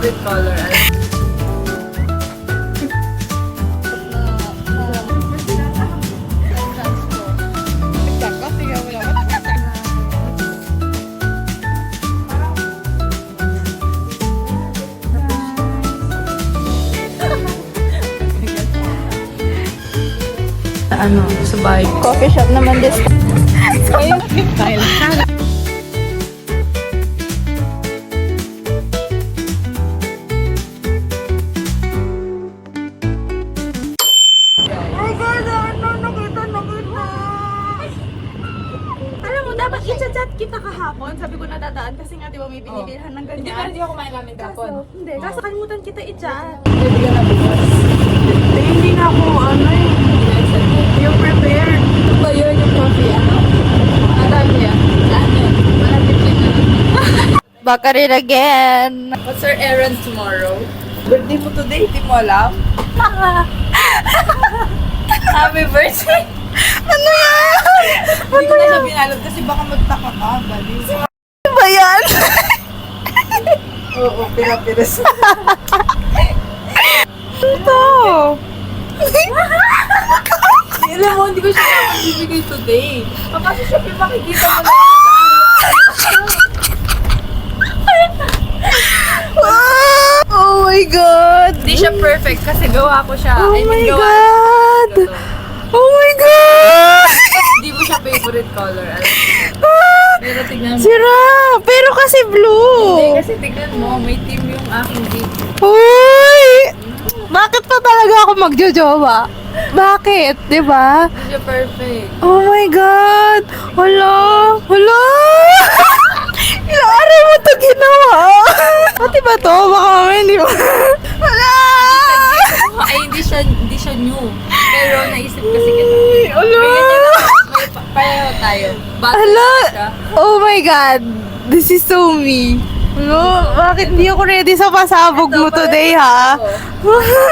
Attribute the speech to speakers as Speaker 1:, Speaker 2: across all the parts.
Speaker 1: favorite color? Ano, sa bahay.
Speaker 2: Coffee shop naman this time.
Speaker 3: Alam mo, dapat i-chat kita kahapon. Sabi ko nadadaan kasi nga di ba may binibilhan ng ganyan.
Speaker 1: Hindi ako kumain namin kapon.
Speaker 3: Hindi, kaso kalimutan kita i-chat.
Speaker 1: Bibigyan na bukas.
Speaker 3: Hindi na ako, ano eh. Yung prepared.
Speaker 1: Ba yun yung coffee, ano? Ano yan? Ano yan? Malapit lang na.
Speaker 2: Baka rin again.
Speaker 1: What's our errand tomorrow? Birthday mo today, di mo alam? Happy birthday!
Speaker 2: Ano yan?
Speaker 1: Hindi ko na siya binalot kasi baka magtaka ka, baliw.
Speaker 2: Ano ba yan?
Speaker 1: Oo, pira-piras.
Speaker 2: Ito.
Speaker 1: Alam mo, hindi ko siya magbibigay today. Kasi siya makikita mo na
Speaker 2: Oh my God.
Speaker 1: Hindi siya perfect kasi gawa ko siya.
Speaker 2: Oh
Speaker 1: I mean,
Speaker 2: my
Speaker 1: gawa
Speaker 2: God.
Speaker 1: ko to.
Speaker 2: Oh my God.
Speaker 1: Hindi mo siya favorite color. Alam mo. Pero tignan mo.
Speaker 2: Sira. Pero kasi
Speaker 1: Hindi,
Speaker 2: blue.
Speaker 1: kasi tignan mo, may team yung aking gift.
Speaker 2: Uy. Bakit pa talaga ako magjojowa? Bakit? Diba?
Speaker 1: Hindi siya perfect.
Speaker 2: Oh my God. Hala. Hala. Ilang araw mo ito ginawa? Pati ba to? Baka mamaya hindi mo. Hala.
Speaker 1: Ay, hindi siya new. Pero naisip kasi kita.
Speaker 2: Hala.
Speaker 1: May pareho tayo. Bata
Speaker 2: Hala.
Speaker 1: siya.
Speaker 2: Oh my God. This is so me. Ano? Bakit hindi ako ready sa pasabog mo
Speaker 1: Ito,
Speaker 2: today,
Speaker 1: pareho
Speaker 2: ha?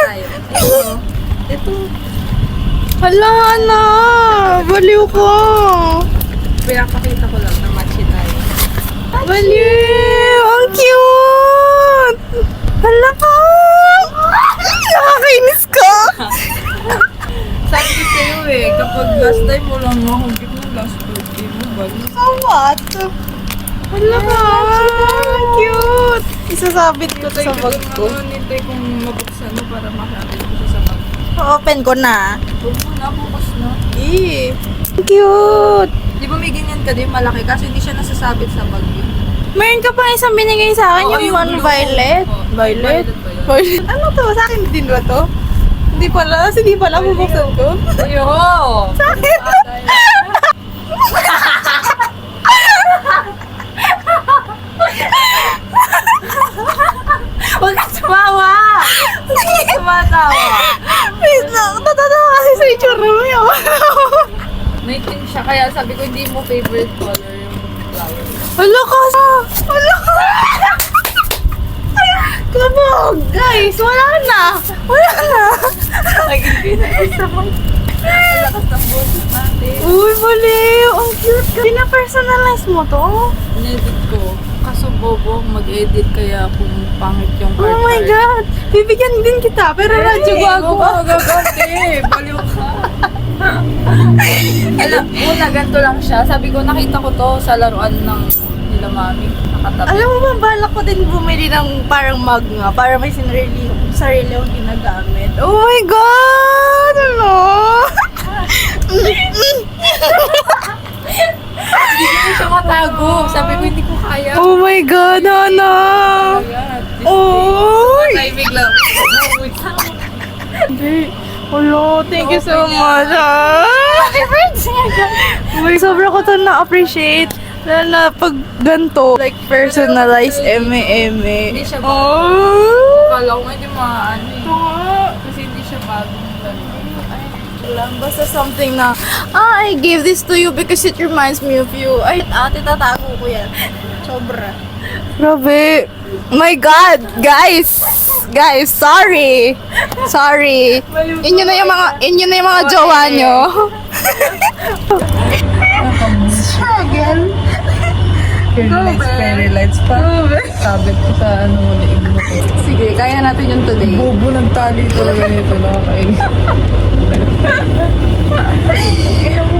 Speaker 1: tayo. Ito.
Speaker 2: Hala na. Baliw ko.
Speaker 1: Pinapakita ko lang na matchy tayo.
Speaker 2: Baliw. Ang cute. Hala ka. Nakakainis ka.
Speaker 1: Sabi ko sa'yo eh, kapag last time mo lang ako, gift mo last birthday mo ba?
Speaker 2: So what? Hala ka. Ang cute. Isasabit ko to sa bag ko.
Speaker 1: Nintay kong mabuksan mo para makakit ko siya sa bag.
Speaker 2: Open ko na.
Speaker 1: Huwag mo na, bukas na.
Speaker 2: Eh. Ang cute.
Speaker 1: Di ba may ganyan ka din malaki kasi hindi siya nasasabit sa bag yun.
Speaker 2: Meron ka pa isang binigay sa akin,
Speaker 1: Oo,
Speaker 2: yung one
Speaker 1: blue.
Speaker 2: violet.
Speaker 1: Oo,
Speaker 2: Violet?
Speaker 1: ba yun?
Speaker 2: Violet? Ano to? Sa akin din ba to? Hindi pala. Kasi hindi pala bubuksan ko.
Speaker 1: Ayo!
Speaker 2: Sa akin.
Speaker 1: Huwag ka tumawa! Huwag ka tumatawa!
Speaker 2: Wait lang. Natatawa kasi sa itsura mo yun.
Speaker 1: May tin siya, kaya sabi ko hindi mo favorite color yung flower.
Speaker 2: Hala ka. Hala ka. Kabog. Guys, wala na. Wala na.
Speaker 1: Naging pinag-isa mo. Ang lakas ng boses natin.
Speaker 2: Uy, baliw. Ang cute ka. Pina-personalize mo to?
Speaker 1: Inedit ko. Kaso bobo, mag-edit kaya kung pangit yung
Speaker 2: Oh my God. Bibigyan din kita. Pero radyo bago.
Speaker 1: Gagawin. Baliw ka. Alam, una ganito lang siya. Sabi ko, nakita ko to sa laruan ng nila mami. Nakatabi.
Speaker 2: Alam mo ba, balak ko din bumili ng parang mug nga para may sarili yung ginagamit. Oh my God! Ano?
Speaker 1: Hindi ko siya matago. Sabi ko, hindi ko kaya.
Speaker 2: Oh my God, Hana! Oh!
Speaker 1: Timing lang.
Speaker 2: Hello, thank you so much. Happy birthday! Sobra ko to na-appreciate. Lalo na pag ganito, like personalized eme-eme.
Speaker 1: Hindi siya
Speaker 2: Oh!
Speaker 1: Kala ko nga hindi maano eh. Kasi hindi siya bagong
Speaker 2: Lang, basta something na, I gave this to you because it reminds me of you. Ay, ate, tatago ko yan. Sobra. Grabe. My God, guys. Guys, sorry. Sorry. Inyo na yung mga jowa nyo. Struggle.
Speaker 1: Fairy lights pa. Sabit ko sa ano mo, liig mo ko.
Speaker 2: Sige, kaya natin yun today.
Speaker 1: Bobo ng tali talaga nito, nakakain. Kaya mo,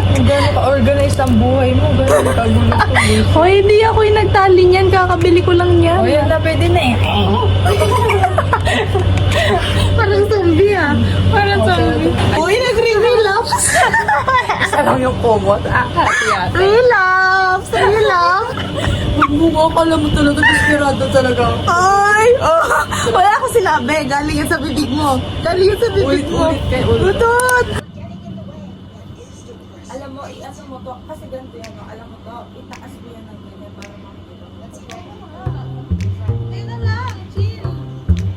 Speaker 1: Kung gano'n ka-organized ang buhay mo, gano'n kagulo ko.
Speaker 2: Hoy, hindi ako yung nagtali niyan. Kakabili ko lang niyan.
Speaker 1: O yan na, pwede na eh.
Speaker 2: Parang zombie ah. Parang zombie. Uy, nag-relapse.
Speaker 1: Isa lang yung kumot. Hati-hati.
Speaker 2: Relapse! Relapse!
Speaker 1: Magmukha ka lang mo talaga, desperado talaga.
Speaker 2: Ay! Oh, wala ako sinabi. Galing yan sa bibig mo. Galing yan sa bibig mo.
Speaker 1: Ulit kayo, ulit.
Speaker 2: Tutot!
Speaker 3: Alam mo, i-aso mo to. Kasi ganito yan, no? Alam mo to, itaas mo yan ng ganyan para makikita. Let's go. Hindi na lang, chill.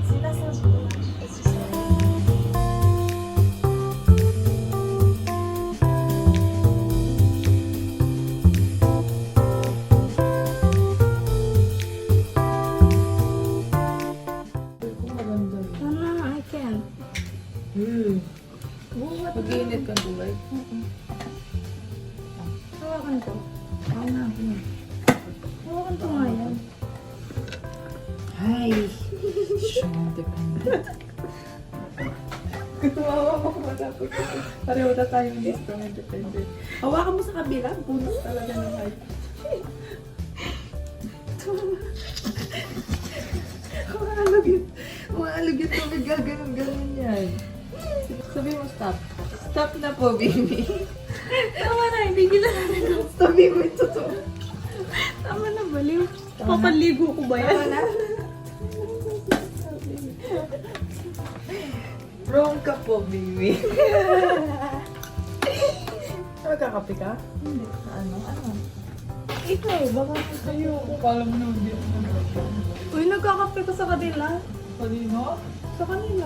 Speaker 3: Sinasabi ko lang.
Speaker 2: Ano, I can't.
Speaker 1: Mag-iinit ka buhay.
Speaker 2: Hawakan ko. Hawakan ko nga yan.
Speaker 1: Ay. Dependent. Tumawa mo kung matapos ko. Pareho na tayong strong independent. Hawakan mo sa kabila. Punos talaga ng height. Maalog yung tubig. Gaganon-ganon yan. Sabi mo stop. Stop na po, baby.
Speaker 2: Tama na, hindi kita natin.
Speaker 1: Sabi mo ito to.
Speaker 2: Tama na, baliw. Papaligo ko ba yan?
Speaker 1: Wrong ka po, baby. Magkakape ka? Hindi. Ano?
Speaker 2: Ikaw, baka
Speaker 1: Sa'yo, kung kala mo naman dito.
Speaker 2: Uy, nagkakape ko sa kanila.
Speaker 1: Kanino?
Speaker 2: Sa kanila.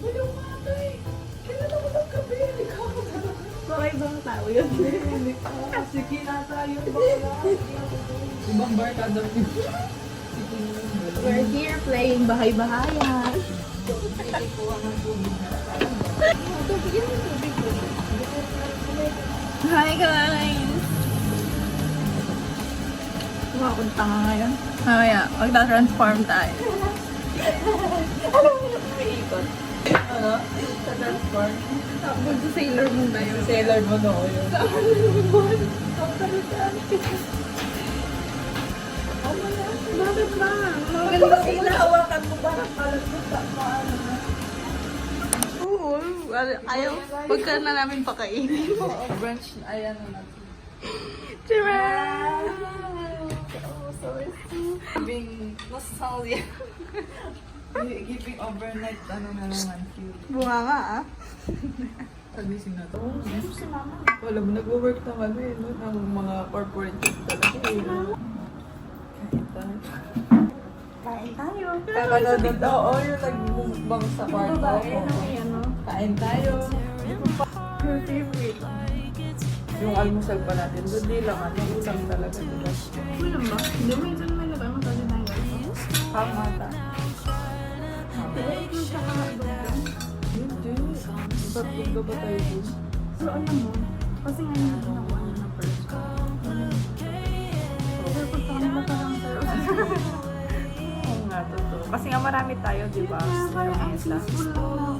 Speaker 1: Ayaw nga ito eh. Kailan ako ng kape? Hindi ka ako talaga.
Speaker 2: Baka ibang tao yun.
Speaker 1: Hindi ka. Sige na tayo. Bakla. Ibang bar ka daw.
Speaker 2: We're here playing bahay-bahayan. Hi guys! Makakunta nga ngayon. Mamaya, magta-transform tayo.
Speaker 1: Ano? Sa transport.
Speaker 2: Tapos sa Sailor Moon na yun.
Speaker 1: Sailor mo no yun.
Speaker 2: Bakit ba? Maganda
Speaker 1: Kasi nahawakan mo ba? Kalat mo sa paano na.
Speaker 2: Oo, ayaw. Huwag ka na namin pakainin.
Speaker 1: Oo, brunch. Ayan na natin.
Speaker 2: Tara!
Speaker 1: Giving nostalgia. Giving overnight, ano na naman, cute.
Speaker 2: Bunga nga ah.
Speaker 1: Sabihin na to. Wala mo, nag-work na kami, no? Ang mga corporate job talaga. Kain tayo.
Speaker 2: Kain tayo.
Speaker 1: Kakanood daw, oo, yung nag-mukbang sa kwarto.
Speaker 2: Ano?
Speaker 1: Kain tayo.
Speaker 2: Your favorite.
Speaker 1: Yung almusal pa natin, doon di lang, ano, ulam talaga, diba?
Speaker 2: Ulam ba? Hindi, minsan may nabay mo tayo tayo.
Speaker 1: Pamata.
Speaker 2: Hindi siya kakagawa.
Speaker 1: Hindi. Ba't ba tayo dun?
Speaker 2: Pero alam mo, kasi ngayon na ginawa niya na first ko. Pero pag sa kanila parang
Speaker 1: Oo nga, totoo. Kasi nga marami tayo, di ba?
Speaker 2: parang ang peaceful lang.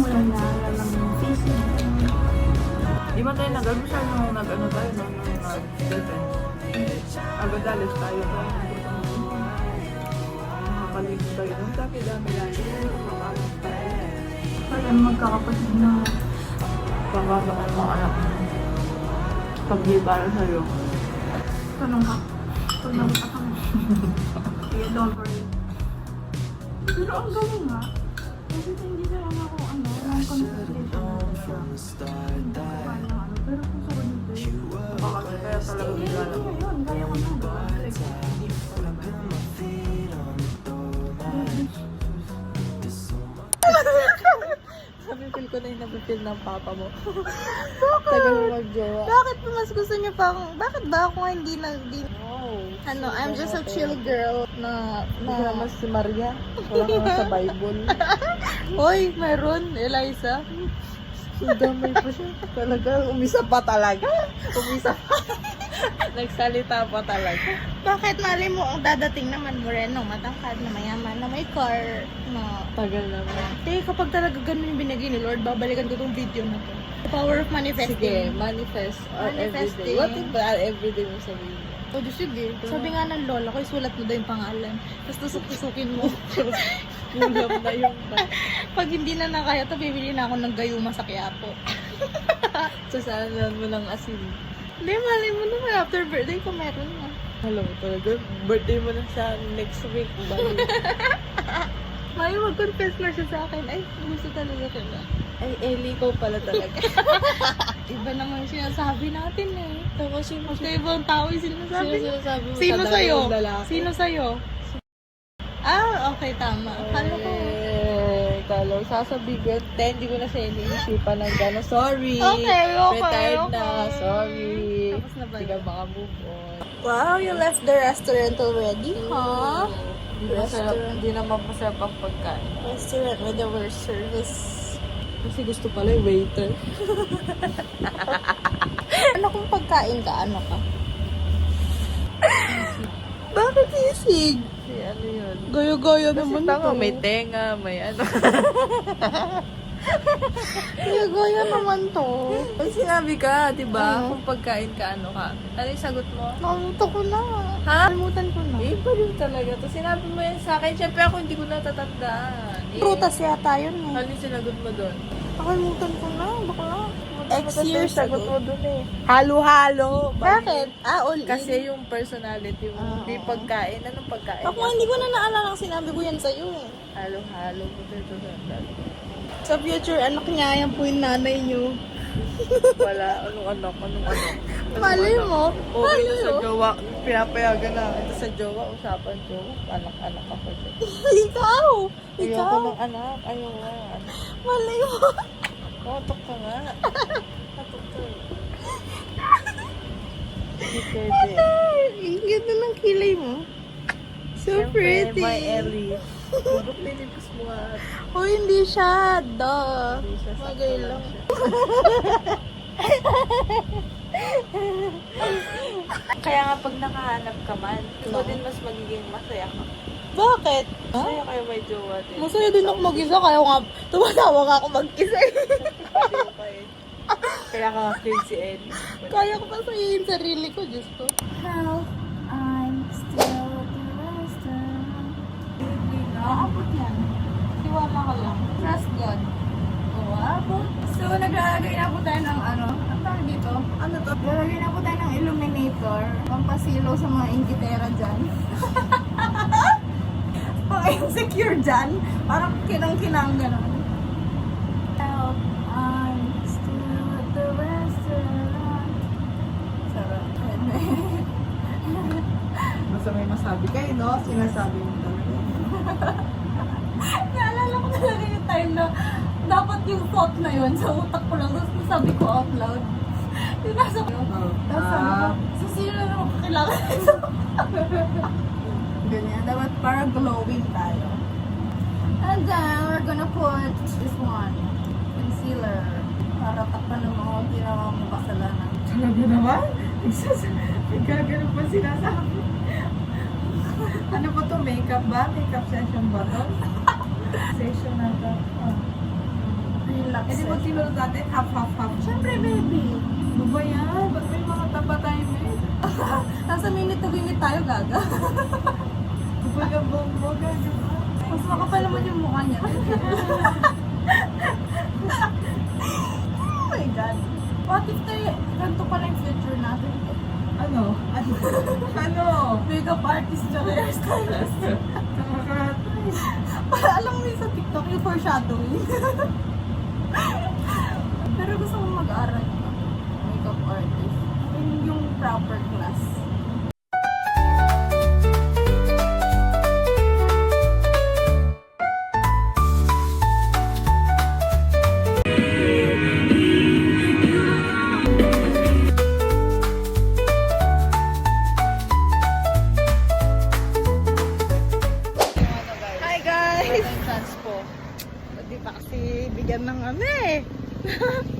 Speaker 2: Alam mo, wala na lang yung facing.
Speaker 1: Di ba tayo nag-ano siya nung nag-ano tayo, nung nag-defense? Agad alis tayo. Nakakalimutan tayo. Ang dami-dami lagi. Makakas tayo.
Speaker 2: Parang magkakapatid na.
Speaker 1: Pagkasa ko mga anak mo. Pag-di para sa'yo.
Speaker 2: Tanong ka. Pag nakita ka mo. Kaya don't worry. Pero ang galing nga. Kasi hindi na lang ako ano, ang conversation. Pero kung sa kanito
Speaker 1: Baka kaya talaga nilalang.
Speaker 2: yun, kaya ko na.
Speaker 1: Sabi, feel ko na yung napipil ng papa mo. Tagal mo mag-jowa.
Speaker 2: Bakit pa mas gusto niyo pa akong, bakit ba ako hindi
Speaker 1: Wow.
Speaker 2: Ano, I'm just a chill girl na...
Speaker 1: Hindi ka naman si Maria. Wala ka nga sa Bible.
Speaker 2: Hoy, meron, Eliza.
Speaker 1: Damay pa siya. Talaga, umisa pa talaga. Umisa pa. Nagsalita pa talaga.
Speaker 2: Bakit mali mo ang dadating naman moreno, matangkad na mayaman, na may car, na...
Speaker 1: Tagal naman.
Speaker 2: Kapag talaga ganun yung binigay ni Lord, babalikan ko tong video na to. The power of manifesting.
Speaker 1: Sige, manifest or
Speaker 2: Manifesting.
Speaker 1: everyday. What if everyday mo sabihin?
Speaker 2: O, di sige. Sabi nga ng lola ko, isulat mo daw yung pangalan. Tapos tusok-tusukin mo.
Speaker 1: Kulam na yung
Speaker 2: Pag hindi na nakaya to, bibili na ako ng gayuma sa Quiapo.
Speaker 1: sasalan mo ng asin.
Speaker 2: Hindi, mali mo naman. After birthday ko, meron na.
Speaker 1: Alam mo talaga, birthday mo na siya next week.
Speaker 2: Mali, mag-confess na siya sa akin. Ay, gusto talaga kita.
Speaker 1: Ay, Ellie ko pala talaga.
Speaker 2: Iba naman sinasabi natin eh.
Speaker 1: Tapos yung
Speaker 2: Magkaibang tao yung sinasabi niya.
Speaker 1: sinasabi mo
Speaker 2: Sino
Speaker 1: sa
Speaker 2: sa'yo?
Speaker 1: dalawang lalaki.
Speaker 2: Sino sa'yo? Ah, okay, tama. Akala ko.
Speaker 1: Kala ko, sasabihin. Hindi ko na siya iniisipan ng gano'n. Sorry.
Speaker 2: Okay.
Speaker 1: Retired na. Sorry.
Speaker 2: Tapos na ba
Speaker 1: Hindi ka
Speaker 2: yun?
Speaker 1: maka-move on.
Speaker 2: Wow, you left the restaurant already, huh?
Speaker 1: Hindi naman masarap ang pagkain.
Speaker 2: Restaurant with the worst service.
Speaker 1: Kasi gusto pala yung waiter.
Speaker 2: Ano kung pagkain ka? Ano ka? Bakit sisig?
Speaker 1: Si ano yun?
Speaker 2: Goyo-goyo
Speaker 1: Kasi
Speaker 2: naman
Speaker 1: tama,
Speaker 2: to.
Speaker 1: may tenga, may ano.
Speaker 2: Goyo-goyo naman to.
Speaker 1: Pag sinabi ka, di ba?
Speaker 2: Ano?
Speaker 1: Kung pagkain ka, ano ka? Ano yung sagot mo?
Speaker 2: Nakalimutan ko na.
Speaker 1: Ha?
Speaker 2: Nakalimutan ko na.
Speaker 1: Iba rin talaga. Tapos sinabi mo yan sa akin. Siyempre ako hindi ko natatandaan.
Speaker 2: Prutas yata yun eh.
Speaker 1: Ano yung sinagot mo doon?
Speaker 2: Nakalimutan ko na. Bakla. X
Speaker 1: Matanda
Speaker 2: years
Speaker 1: yung sagot
Speaker 2: ago.
Speaker 1: mo doon eh. Halo-halo.
Speaker 2: Bakit? All in.
Speaker 1: Kasi yung personality mo,
Speaker 2: Ah,
Speaker 1: hindi
Speaker 2: oo.
Speaker 1: pagkain. Anong pagkain?
Speaker 2: Ako hindi ko na naalala ang sinabi ko yan sa'yo eh.
Speaker 1: Halo-halo mo dito sa
Speaker 2: Sa future, anak niya, yan po yung nanay niyo.
Speaker 1: Wala. Anong anak? Anong anak?
Speaker 2: Malay mo.
Speaker 1: Okay na
Speaker 2: Malay
Speaker 1: sa
Speaker 2: mo.
Speaker 1: jowa. Pinapayagan na. Ito sa jowa. Usapan jowa. Anak-anak ako dyan.
Speaker 2: Ikaw.
Speaker 1: Ayoko
Speaker 2: Ikaw.
Speaker 1: ng anak. Ayoko nga.
Speaker 2: Malay mo.
Speaker 1: Katok ka nga. Katok ka. Hindi pwede.
Speaker 2: Ang ganda ng kilay mo. So
Speaker 1: Siyempre,
Speaker 2: pretty.
Speaker 1: my Ellie. Bubuk nilipos mo nga.
Speaker 2: Oh, hindi siya. Duh.
Speaker 1: Hindi siya, sakto
Speaker 2: Bagay lang.
Speaker 1: siya. Kaya nga pag nakahanap ka man, ikaw din mas magiging masaya ka.
Speaker 2: Bakit?
Speaker 1: Masaya kayo may jowa din.
Speaker 2: Masaya din ako mag-isa. Kaya nga, tumatawa nga ako mag-isa.
Speaker 1: Masaya ka eh. Kaya ka nga si Ellie.
Speaker 2: Kaya ko pa sayayin sarili ko. Diyos ko.
Speaker 3: How I'm still the restaurant.
Speaker 2: Aabot yan. Tiwala ka lang. Trust God.
Speaker 3: Oo, abot. So, naglalagay na po tayo ng ano? Ang tawag dito?
Speaker 2: Ano to?
Speaker 3: Naglalagay na po tayo ng illuminator.
Speaker 2: Pampasilo sa mga ingitera dyan.
Speaker 3: Pang-insecure dyan. Parang kinang-kinang gano'n. How I'm still at the restaurant.
Speaker 2: Sarap.
Speaker 1: Basta may masabi kayo, no? Sinasabi mo talaga.
Speaker 3: Naalala ko talaga yung time na dapat yung thought na yun sa utak ko lang. Tapos nasabi ko out loud. Yung nasa ko. Tapos sabi ko, so sino na naman kakilala nito?
Speaker 2: Ganyan. Dapat para glowing tayo.
Speaker 3: And then, we're gonna put
Speaker 2: This one. Concealer. Para takpan ng mga ginawang mo kasalanan.
Speaker 1: Talaga naman? Nagkagano pa sinasabi. Ano ba to? Makeup ba? Makeup session ba to? Session na to.
Speaker 2: Relax.
Speaker 1: Eh di ba tinuro natin? Half.
Speaker 2: Siyempre, baby.
Speaker 1: Ano ba yan? Ba't may mga taba tayo, eh?
Speaker 2: Nasa minute to minute tayo, gaga.
Speaker 1: Bugabong,
Speaker 2: Mas makapal naman yung mukha niya. Oh my God. What if tayo, ganito pala yung future natin?
Speaker 1: Ano? Ano?
Speaker 2: Makeup artist na hairstylist.
Speaker 1: Nakakatay.
Speaker 2: Alam mo yun sa TikTok, yung foreshadowing. Pero gusto ko mag-aral ka. Makeup artist. Yung proper class.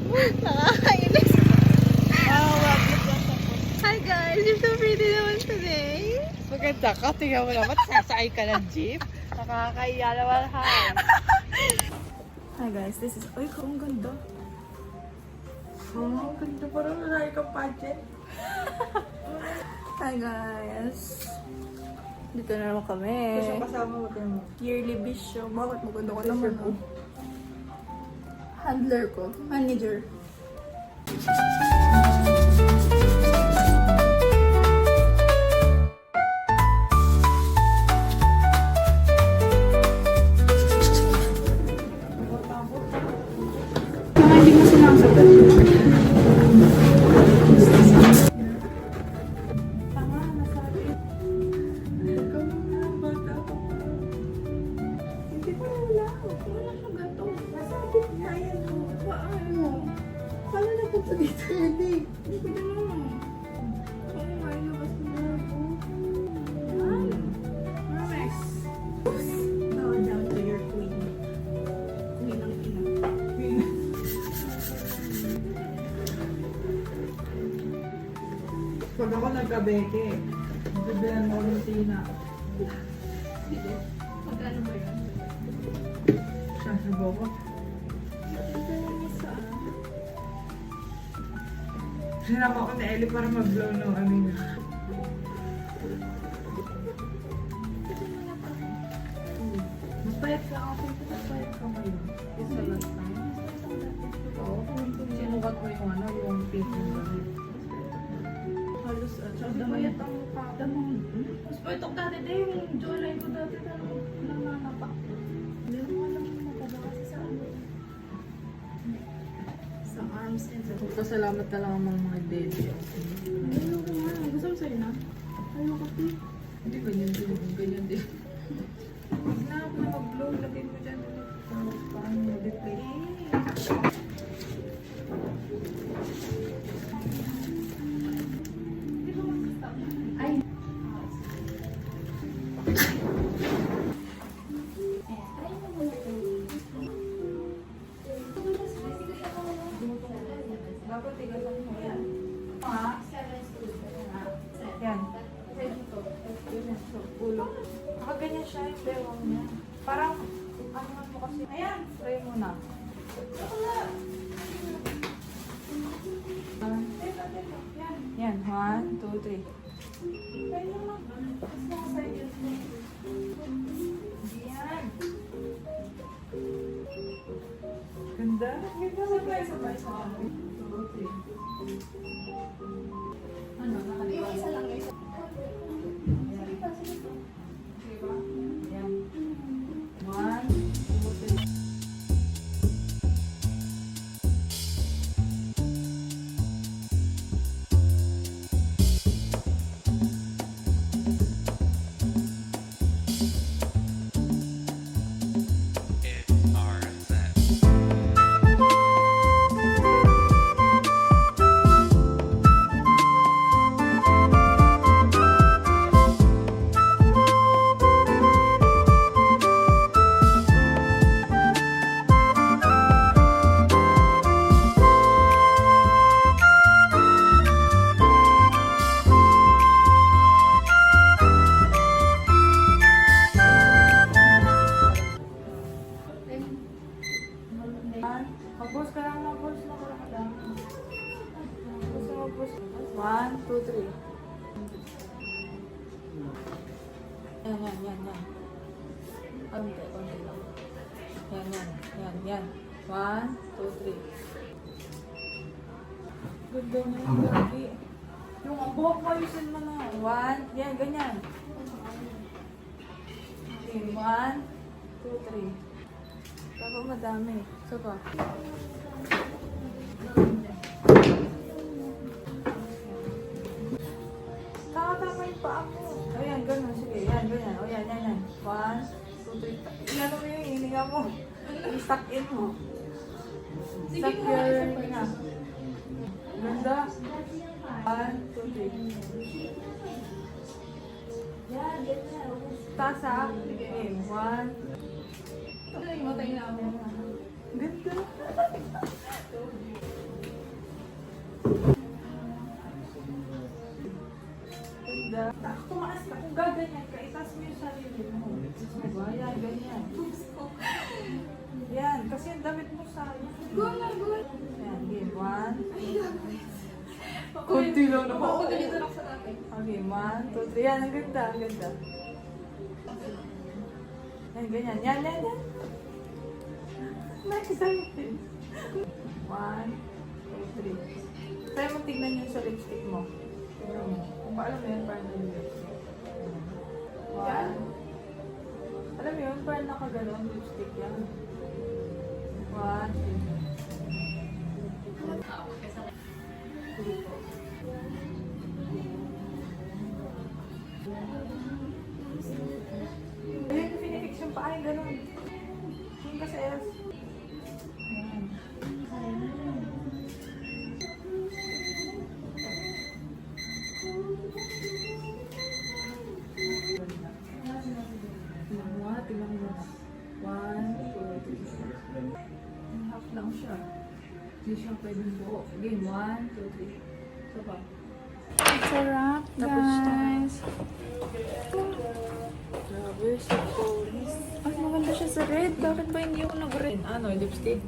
Speaker 2: Nakakainis. Hi guys, you're so pretty naman today.
Speaker 3: Maganda ka, tingnan mo naman, sasakay ka ng jeep. Nakakaiya naman, ha?
Speaker 2: Hi guys, this is... Uy, ang ganda.
Speaker 1: Oh, ganda parang lalaki kang pageant.
Speaker 2: Hi guys. Dito na naman kami.
Speaker 1: Gusto kasama mo din mo.
Speaker 2: Yearly bisyo. Bakit maganda ko naman? Oh. Handler ko. Manager. Mga hindi mo sinasagot.
Speaker 1: Tama, nasabi. Ikaw na, bata ko. Hindi pa wala. Wala siyang gato. Nasabi niya yan. Paano? Paano napunta dito? Hindi. Hindi ko na. Oo, ay labas mo na ako. Mames. Bow down to your queen. Queen ang ina. Queen. Pag ako nagkabeke, bibilan mo ng tina.
Speaker 2: Magkano ba yun?
Speaker 1: Sasabo ko. Sinama ko na Ellie para mag-blow ng amin. Mapayat ka ako. Mapayat ka ngayon. Isa last time. Oo. Sinukat mo yung ano, yung pink ng damit. Halos at saka damayat ang mukha.
Speaker 2: Mas pwede dati din yung jawline ko dati na nangangapak.
Speaker 1: Hindi mo alam yung mataba kasi sa ano.
Speaker 2: Sa arms and sa...
Speaker 1: Pasalamat na lang ang mga daddy.
Speaker 2: Ayoko nga. Gusto mo sa'yo na? Ayoko ko.
Speaker 1: Hindi ganyan din. Ganyan din. Huwag na ako na mag-blow. Lagay mo dyan. Paano mag-replay? Dapat tigasan mo yan. Ha? Yan. Ganyan. So, ulo. Ganyan siya yung bewang niya. Parang, ano mo kasi. Ayan, try mo na. Yan. 1, 2, 3. Try mo na. Tapos nakasay yun. Yan. Ganda. Ganda. Sabay. 2, 3. Ano? Nakaliwa.
Speaker 2: Isa lang guys.
Speaker 1: Diba? Yan. 1, 2, 3. Mag-post ka lang ng post na wala ka lang. Gusto mo post. 1, 2, 3. Yan. Konti lang. Yan. 1, 2, 3. Ganda na yung lagi. Yung ang buhok mo, ayusin mo na. 1, yan, ganyan. Okay, 1, 2, 3. Pero madami. So ba? Tama yung paa mo. Ayan, gano'n. Sige, yan, ganyan. O yan. 1, 2, 3. Inano mo yung hininga mo. I-stuck in mo. Stuck your hininga. Ganda. 1, 2, 3. Yan, ganyan. Taas ha. Okay, 1,
Speaker 2: Matay na ako.
Speaker 1: ganda.
Speaker 3: Ganda. Tumaas ka. Kung gaganyan ka, itaas mo yung sarili mo. Diba? Yan, ganyan. Yan, kasi ang damit mo sa yan, game 1. Kunti lang naman. Okay, 1, 2, 3. Yan, ang ganda, ang ganda. Yan, ganyan. Yan, yan, yan. Nice, excited. 1, 2, 3. Try mo tignan yun sa lipstick mo. Tignan mo. Kung alam mo yun, parang yung lipstick. 1. Alam mo yun, parang nakaganon lipstick yan. 1, 2. Ayun, pinifix yung paa, yung ganon. Yung kasi S. Ayan. Tingnan mo. 1, 2, 3. Half lang siya. Hindi siya pwedeng buo. Again, 1, 2, 3. So pa.
Speaker 2: Sarap,
Speaker 3: Tapos
Speaker 2: guys.
Speaker 3: Grabe, so cool.
Speaker 2: Ay, maganda siya sa red. Bakit ba hindi ako nag-red?
Speaker 3: Ano, lipstick?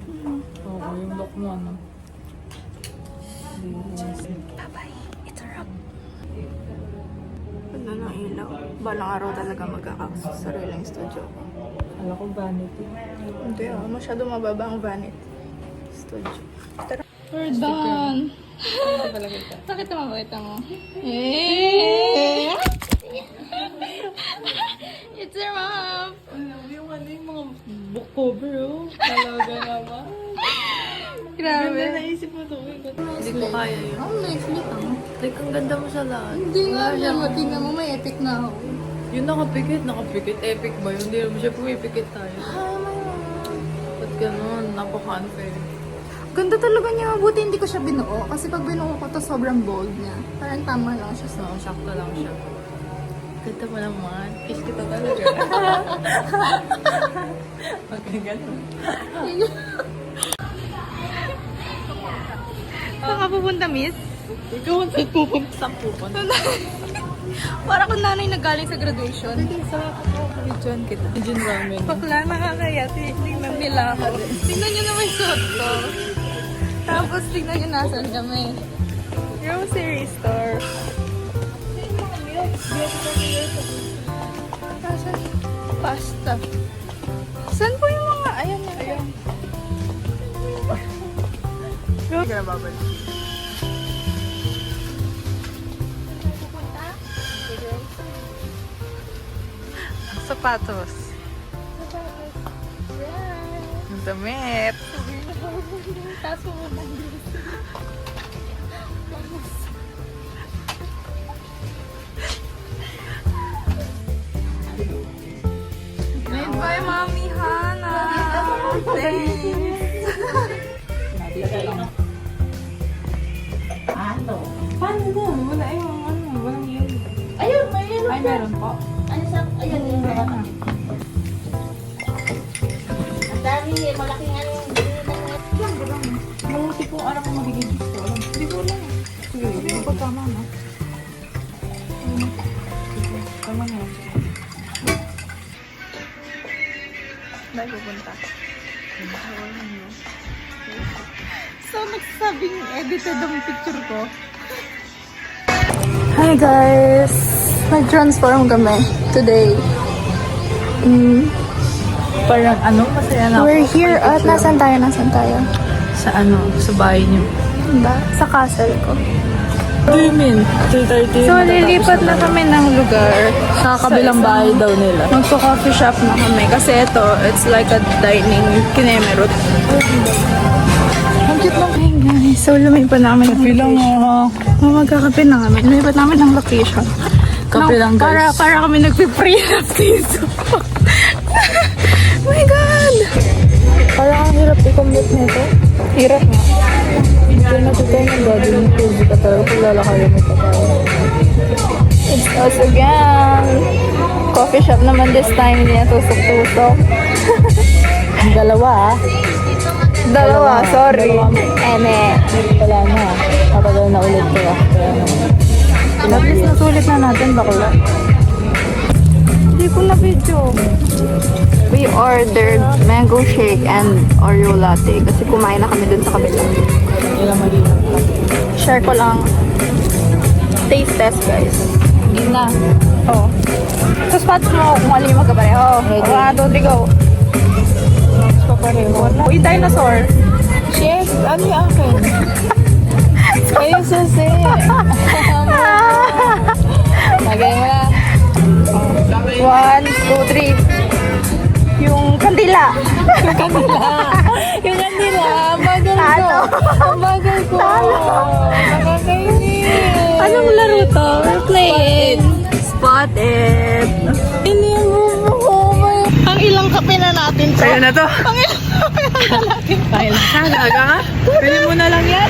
Speaker 3: Oo, yung look mo, ano?
Speaker 2: Bye-bye. It's a wrap. Ganda ng ilaw. Balang araw talaga magkakasariling studio ko.
Speaker 3: Alam ko vanity.
Speaker 2: Hindi ah, masyado mababa ang vanity. Studio. Tara. We're done. Pakita mo, pakita mo. Hey! It's a wrap!
Speaker 3: Yung mga book cover, oh. Talaga naman.
Speaker 2: Grabe.
Speaker 3: Naisip mo ito.
Speaker 2: Hindi ko kaya yun.
Speaker 3: Oh, nice look, ah.
Speaker 2: Like, ang ganda mo sa lahat.
Speaker 1: Hindi nga, tingnan mo, may epic na ako.
Speaker 3: Yung nakapikit. Epic ba yun? Hindi naman siya pumipikit tayo. Ba't ganun? Napaka-unfair.
Speaker 2: Ganda talaga niya. Buti hindi ko siya binuo. Kasi pag binuo ko to sobrang bold niya. Parang tama lang siya sa...
Speaker 3: So, sakto lang siya. Ganda mo naman. Kiss kita talaga. Okay, ganun.
Speaker 2: Saan ka pupunta, miss?
Speaker 3: Ikaw ang saan pupunta? Saan pupunta?
Speaker 2: Para kung nanay nagaling sa graduation.
Speaker 3: Sa John kita. John Ramen.
Speaker 2: Bakla, nakakaya. Tingnan nila ako. Tingnan nyo naman suot ko. Tapos tingnan nyo nasan kami. Grocery store. Pasta. Saan po yung mga... Ayan, ayan.
Speaker 3: Kaya babal. Sapatos. Ang damit.
Speaker 2: Kaso mo na Made by Mommy Hannah. Thanks.
Speaker 3: Paano na? Wala yung ano, walang yun.
Speaker 1: Ayun, may yellow.
Speaker 3: Ay, meron po.
Speaker 1: Ano sa, ayun, yung mga kapit. Ang dami, malaking ano yung
Speaker 3: Yung tipong alam ko magiging gusto. Hindi ko alam. Sige, hindi ko tama na. Tama na.
Speaker 2: Dahil pupunta. So, nagsasabing edited ang picture ko. Hi guys! Nag-transform kami today.
Speaker 3: Parang ano, masaya na ako.
Speaker 2: We're here at nasan tayo?
Speaker 3: Sa ano, sa bahay niyo.
Speaker 2: Ba? Sa castle ko.
Speaker 3: What do you mean? 3:30?
Speaker 2: So, lilipat na kami ng lugar.
Speaker 3: Sa kabilang bahay daw nila.
Speaker 2: Magpo-coffee shop na kami. Kasi ito, it's like a dining kinemerot. Ang cute lang. Hey guys, so lumipat na kami ng
Speaker 3: Kape lang
Speaker 2: location. Magkakape na kami. Lumipat namin ng location.
Speaker 3: Kape lang guys.
Speaker 2: Para kami nagpiprenup dito. Oh my God!
Speaker 3: Parang ang hirap i-commute nito.
Speaker 2: Hirap nga.
Speaker 3: Kaya natutunan ng body ni Kuzi ka tayo kung lalakarin mo pa tayo.
Speaker 2: It's us again. Coffee shop naman this time. Hindi na tusok-tusok.
Speaker 3: Ang dalawa
Speaker 2: Dalawa, sorry.
Speaker 3: Dalawa.
Speaker 2: Eme.
Speaker 3: Wala na.
Speaker 2: Matagal na ulit kaya. At least nasulit na natin, bakla. Hindi ko na video. We ordered mango shake and Oreo latte kasi kumain na kami dun sa kabila. Share ko lang. Taste test, guys.
Speaker 3: Hindi na.
Speaker 2: Oh. So, spots mo kung alin yung magkapareho. 1, 2, 3, go.
Speaker 3: Papareho.
Speaker 2: Uy, dinosaur.
Speaker 3: Chef, ano yung akin? Kayo susi. Lagay mo na.
Speaker 2: 1, 2, 3. Yung kandila.
Speaker 3: Yung kanila, ang bagal ko.
Speaker 2: Talo.
Speaker 3: Ang bagal ko. Nakakainis.
Speaker 2: Anong laro to? We're playing. Spotted.
Speaker 3: Hindi ang bubo ko.
Speaker 2: Ang ilang kape na natin to.
Speaker 1: Kaya na to.
Speaker 2: Ang ilang kape na natin to.
Speaker 1: Sana ka? Pwede mo na lang yan.